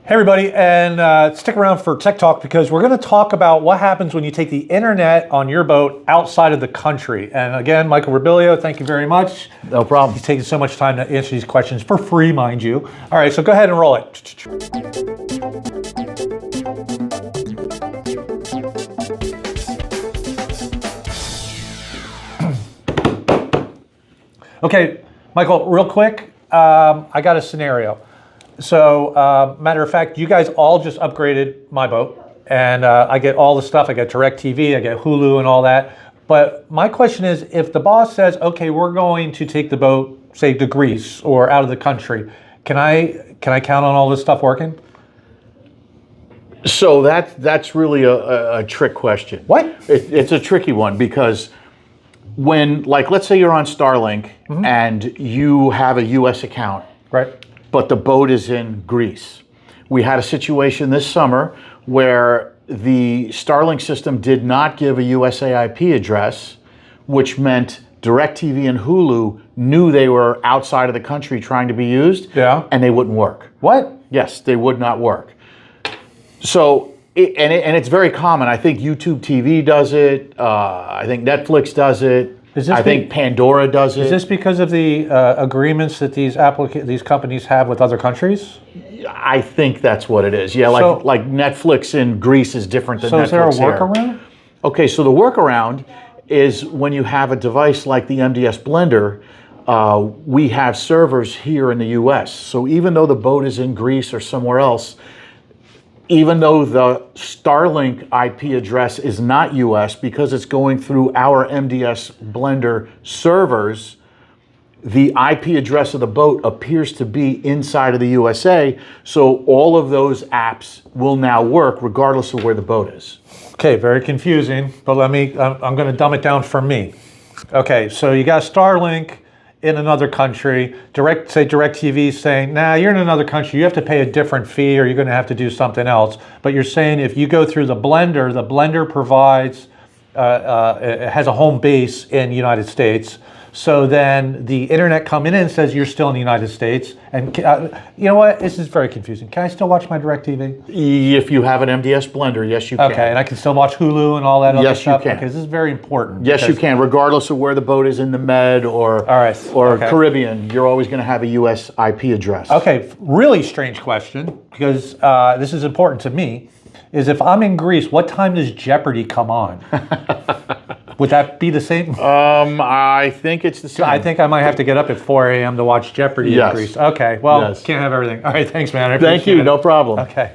Hey everybody, and stick around for Tech Talk because we're going to talk about what happens when you take the internet on your boat outside of the country. And again, Michael Rabilio, thank you very much. No problem. He's taking so much time to answer these questions for free, mind you. All right, so go ahead and roll it. Okay, Michael, real quick, I got a scenario. So, matter of fact, you guys all just upgraded my boat, and I get all the stuff. I get DirecTV, I get Hulu, and all that. But my question is, if the boss says, "Okay, we're going to take the boat, say, to Greece or out of the country," can I count on all this stuff working? So that's really a trick question. What? It's a tricky one because when, like, let's say you're on Starlink and you have a U.S. account, right? But the boat is in Greece. We had a situation this summer where the Starlink system did not give a USA IP address, which meant DirecTV and Hulu knew they were outside of the country trying to be used, and they wouldn't work. What? Yes, they would not work. So, it's very common. I think YouTubeTV does it. I think Netflix does it. I think Pandora does it. Is this because of the agreements that these companies have with other countries? I think that's what it is. Yeah, like Netflix in Greece is different than Netflix here. So is there a workaround? Okay, so the workaround is when you have a device like the MDS Blender, we have servers here in the U.S. So even though the boat is in Greece or somewhere else, even though the Starlink IP address is not US, because it's going through our MDS Blender servers, the IP address of the boat appears to be inside of the USA, so all of those apps will now work regardless of where the boat is. Okay, very confusing, but I'm going to dumb it down for me. Okay, so you got Starlink in another country, DirecTV saying, nah, you're in another country, you have to pay a different fee or you're going to have to do something else. But you're saying if you go through the Blender provides, it has a home base in the United States. So then the internet come in and says you're still in the United States. And you know what? This is very confusing. Can I still watch my DirecTV? If you have an MDS Blender, yes, you can. Okay, and I can still watch Hulu and all that other stuff? Yes, you can. Okay, this is very important. Yes, you can, regardless of where the boat is in the Med or Caribbean. You're always going to have a US IP address. Okay, really strange question, because this is important to me, is if I'm in Greece, what time does Jeopardy come on? Would that be the same? I think it's the same. I think I might have to get up at 4 a.m. to watch Jeopardy in Greece. Okay, well, can't have everything. All right, thanks, man. I appreciate it. Thank you, no problem. Okay.